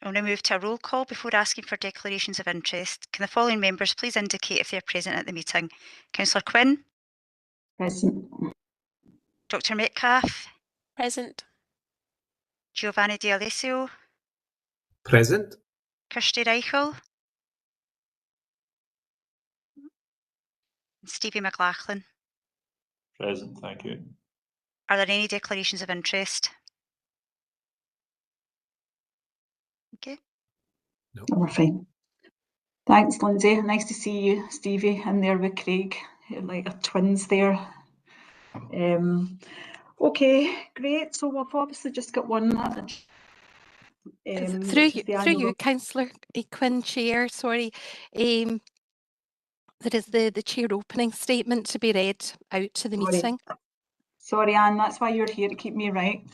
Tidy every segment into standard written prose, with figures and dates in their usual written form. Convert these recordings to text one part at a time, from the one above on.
I'll now move to a roll call before asking for declarations of interest. Can the following members please indicate if they are present at the meeting? Councillor Quinn? Present. Dr Metcalfe? Present. Giovanni D'Alessio? Present. Kirsty Reichel? And Stevie McLachlan? Present, thank you. Are there any declarations of interest? Okay. No. We're fine. Thanks, Lindsay. Nice to see you, Stevie, in there with Craig. You're like a twins there. Okay, great. So we've obviously just got one. Through you, Councillor Quinn, Chair, sorry. There is the Chair opening statement to be read out to the meeting. Sorry, Anne, that's why you're here, to keep me right.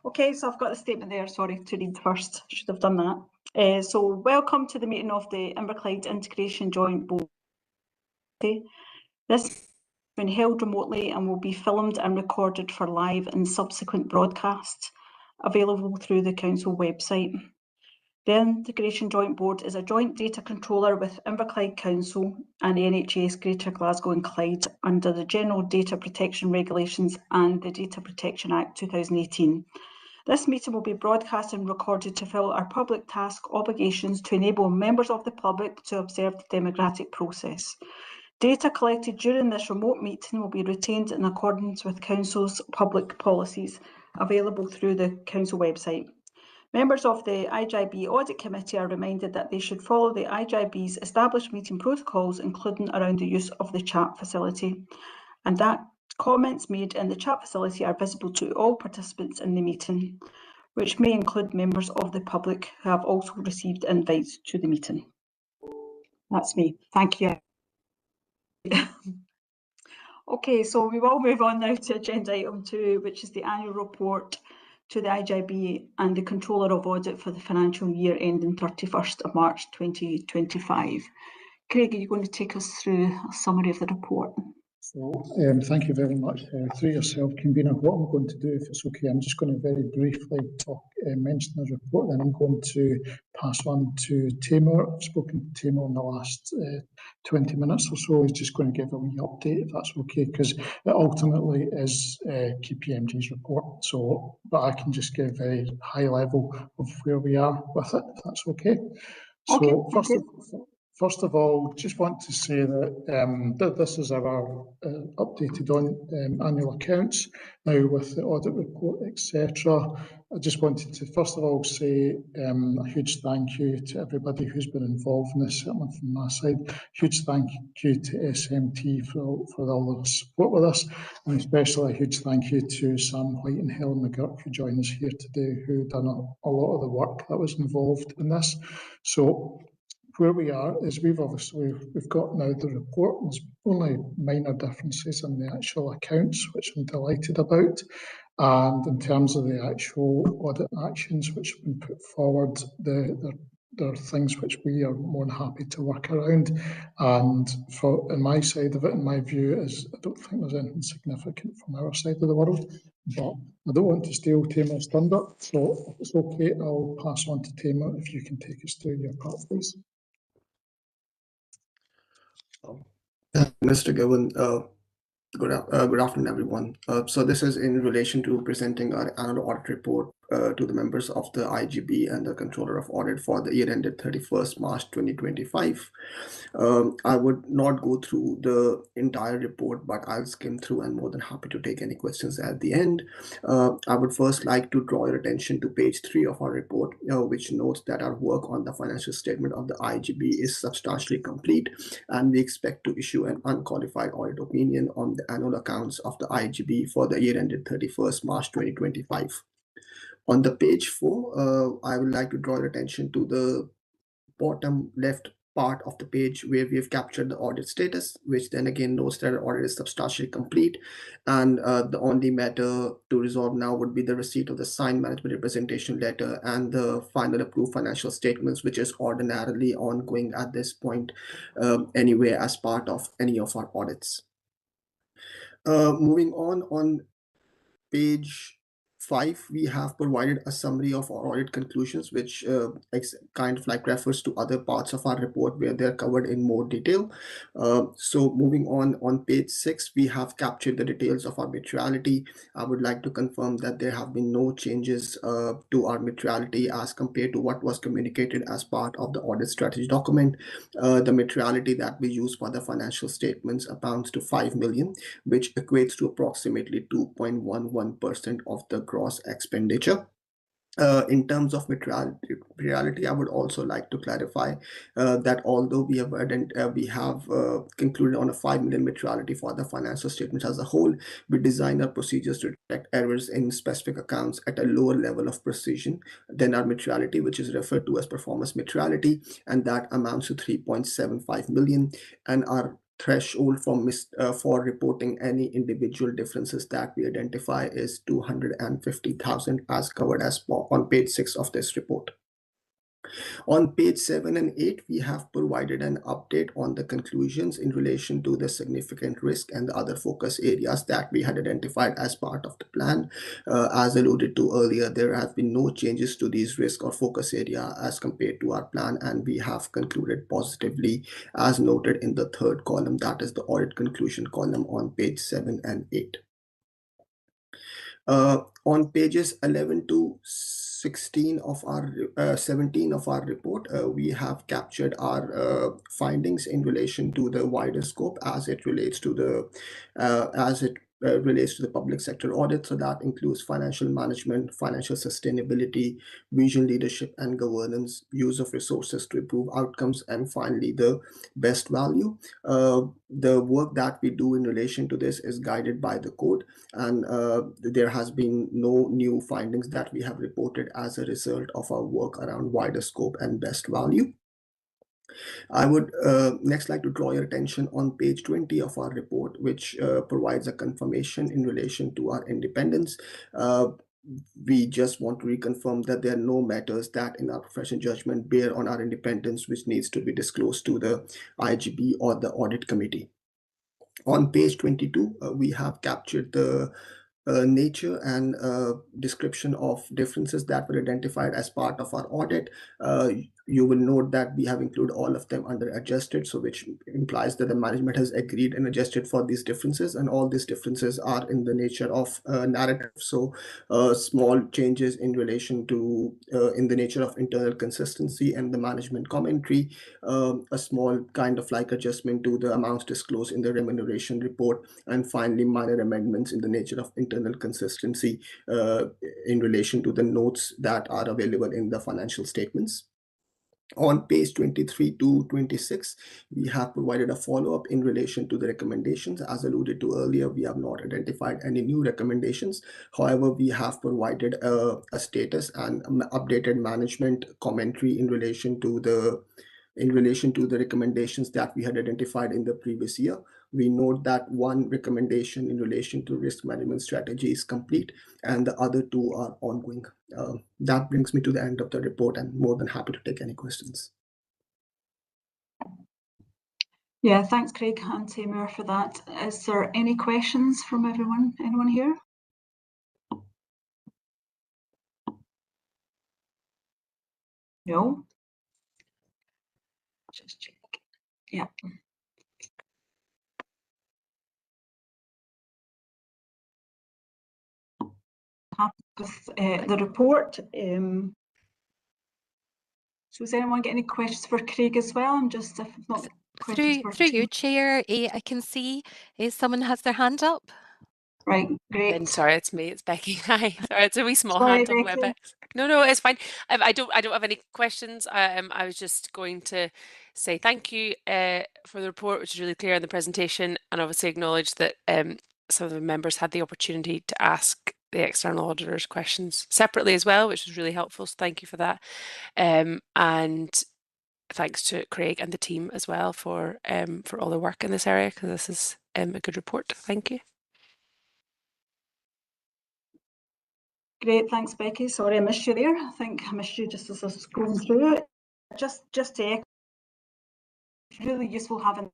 Okay, so I've got the statement there, sorry, to read first. Should have done that. So welcome to the meeting of the Inverclyde Integration Joint Board. This has been held remotely and will be filmed and recorded for live and subsequent broadcasts available through the Council website. The Integration Joint Board is a joint data controller with Inverclyde Council and the NHS Greater Glasgow and Clyde under the General Data Protection Regulations and the Data Protection Act 2018. This meeting will be broadcast and recorded to fulfil our public task obligations to enable members of the public to observe the democratic process. Data collected during this remote meeting will be retained in accordance with Council's public policies available through the Council website. Members of the IJB Audit Committee are reminded that they should follow the IJB's established meeting protocols, including around the use of the chat facility, and that comments made in the chat facility are visible to all participants in the meeting, which may include members of the public who have also received invites to the meeting. That's me. Thank you. Okay, so we will move on now to agenda item 2, which is the annual report to the IJB and the Controller of Audit for the financial year ending 31st of March 2025. Craig, are you going to take us through a summary of the report? So, thank you very much. Through yourself, Convener, what I'm going to do, if it's okay, I'm just going to very briefly mention the report, then I'm going to pass on to Taimur. I've spoken to Taimur in the last 20 minutes or so. He's just going to give a wee update, if that's okay, because it ultimately is KPMG's report. So, but I can just give a high level of where we are with it, if that's okay. So, okay. First of all, just want to say that this is our updated annual accounts now with the audit report, etc. I just wanted to first of all say a huge thank you to everybody who's been involved in this, certainly from my side. Huge thank you to SMT for all the support with us, and especially a huge thank you to Sam White and Helen McGurk who joined us here today, who done a lot of the work that was involved in this. So where we are is we've got now the report. There's only minor differences in the actual accounts, which I'm delighted about. And in terms of the actual audit actions which have been put forward, there are things which we are more than happy to work around. And in my side of it, in my view, is I don't think there's anything significant from our side of the world. But I don't want to steal Taimur's thunder, so if it's okay, I'll pass on to Taimur if you can take us through your part, please. Mr. Gowan, good afternoon, everyone. So this is in relation to presenting our annual audit report to the members of the IJB and the Controller of Audit for the year ended 31st March 2025. I would not go through the entire report, but I'll skim through and more than happy to take any questions at the end. I would first like to draw your attention to page 3 of our report, which notes that our work on the financial statement of the IJB is substantially complete, and we expect to issue an unqualified audit opinion on the annual accounts of the IJB for the year ended 31st March 2025. On the page 4, I would like to draw your attention to the bottom left part of the page where we have captured the audit status, which then again notes that our audit is substantially complete, and the only matter to resolve now would be the receipt of the signed management representation letter and the final approved financial statements, which is ordinarily ongoing at this point anyway as part of any of our audits. Moving on page 5, we have provided a summary of our audit conclusions, which kind of like refers to other parts of our report where they're covered in more detail. So moving on page 6, we have captured the details of our materiality. I would like to confirm that there have been no changes to our materiality as compared to what was communicated as part of the audit strategy document. The materiality that we use for the financial statements amounts to 5 million, which equates to approximately 2.11% of the gross expenditure. In terms of materiality, I would also like to clarify that although we have concluded on a 5 million materiality for the financial statements as a whole, we design our procedures to detect errors in specific accounts at a lower level of precision than our materiality, which is referred to as performance materiality, and that amounts to 3.75 million. And our threshold for reporting any individual differences that we identify is 250,000, as covered as on page 6 of this report. On page 7 and 8, we have provided an update on the conclusions in relation to the significant risk and the other focus areas that we had identified as part of the plan. As alluded to earlier, there have been no changes to these risk or focus area as compared to our plan, and we have concluded positively as noted in the third column, that is the audit conclusion column on page 7 and 8. On pages 11 to 17 of our report, we have captured our findings in relation to the wider scope as it relates to the public sector audit. So that includes financial management, financial sustainability, vision leadership and governance, use of resources to improve outcomes, and finally the best value. The work that we do in relation to this is guided by the code, and there has been no new findings that we have reported as a result of our work around wider scope and best value. I would next like to draw your attention on page 20 of our report, which provides a confirmation in relation to our independence. We just want to reconfirm that there are no matters that in our professional judgment bear on our independence, which needs to be disclosed to the IJB or the Audit Committee. On page 22, we have captured the nature and description of differences that were identified as part of our audit. You will note that we have included all of them under adjusted, so which implies that the management has agreed and adjusted for these differences, and all these differences are in the nature of narrative. So small changes in relation to in the nature of internal consistency and the management commentary, a small kind of like adjustment to the amounts disclosed in the remuneration report, and finally minor amendments in the nature of internal consistency in relation to the notes that are available in the financial statements. On page 23 to 26, we have provided a follow-up in relation to the recommendations. As alluded to earlier, we have not identified any new recommendations. However, we have provided a status and updated management commentary in relation to the recommendations that we had identified in the previous year. We note that one recommendation in relation to risk management strategy is complete and the other two are ongoing. That brings me to the end of the report, and more than happy to take any questions. Yeah, thanks Craig and Taimur for that. Is there any questions from anyone here? No? Just check. Yeah. Happy with the report. So does anyone get any questions for Craig as well? I'm just, if not questions Through you, Chair, I can see someone has their hand up. Right, great. And sorry, it's me, it's Becky. Hi, sorry, it's a wee small Sorry, hand on Becky. WebEx. No, it's fine. I don't have any questions. I was just going to say thank you for the report, which is really clear in the presentation, and obviously acknowledge that some of the members had the opportunity to ask the external auditors questions separately as well, which was really helpful. So thank you for that. And thanks to Craig and the team as well for all the work in this area, because this is a good report. Thank you. Great, thanks Becky. Sorry I missed you there. I think I missed you just as I was scrolling through it. Just to echo, it's really useful having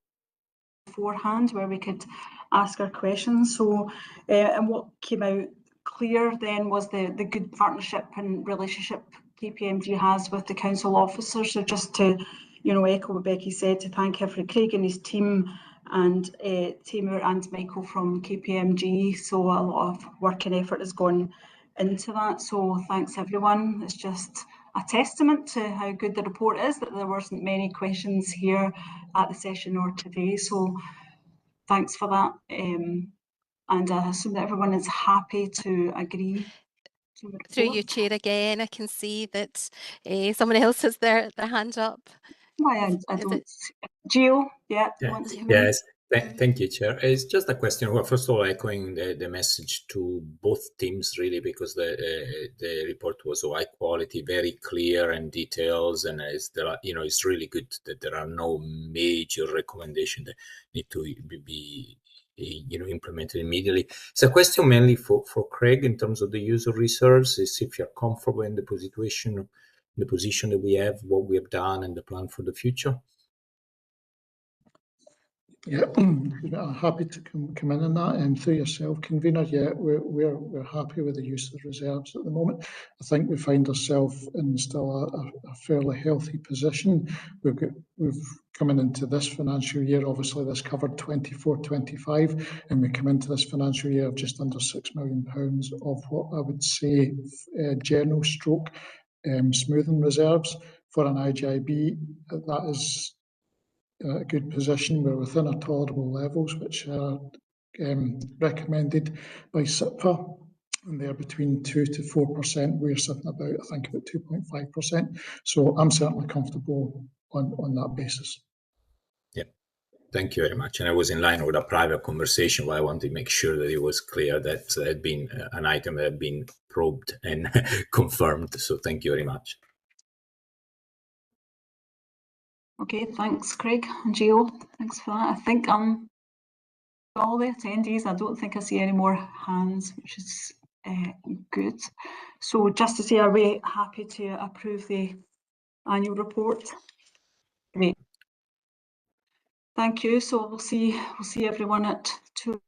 beforehand where we could ask our questions. So and what came out clear then was the good partnership and relationship KPMG has with the council officers. So just to, echo what Becky said, to thank Craig and his team and Timur and Michael from KPMG. So a lot of work and effort has gone into that. So thanks everyone. It's just a testament to how good the report is that there wasn't many questions here at the session or today. So thanks for that. And I assume that everyone is happy to agree to the report. Through you, Chair, again, I can see that someone else has their hand up. I don't. Gio, yeah. Yes. Thank you, Chair. It's just a question. Well, first of all, echoing the message to both teams, really, because the report was of high quality, very clear and details, and it's really good that there are no major recommendations that need to be implemented immediately. It's a question mainly for Craig in terms of the use of reserves. Is if you're comfortable in the position that we have, what we have done, and the plan for the future. Yeah, happy to come in on that, and through yourself, convener. Yeah, we're happy with the use of the reserves at the moment. I think we find ourselves in still a fairly healthy position. We've coming into this financial year. Obviously, this covered 24-25, and we come into this financial year of just under £6 million of what I would say general stroke smoothing reserves for an IJB. That is a good position. We're within our tolerable levels, which are recommended by SIPA, and they're between 2 to 4%. We're sitting about, I think, about 2.5%. So I'm certainly comfortable on that basis. Yeah, thank you very much. And I was in line with a private conversation where I wanted to make sure that it was clear that it had been an item that had been probed and confirmed. So thank you very much. Okay, thanks, Craig and Gio. Thanks for that. I think all the attendees, I don't think I see any more hands, which is good. So just to say, are we happy to approve the annual report? Great. Thank you. So we'll see everyone at 2.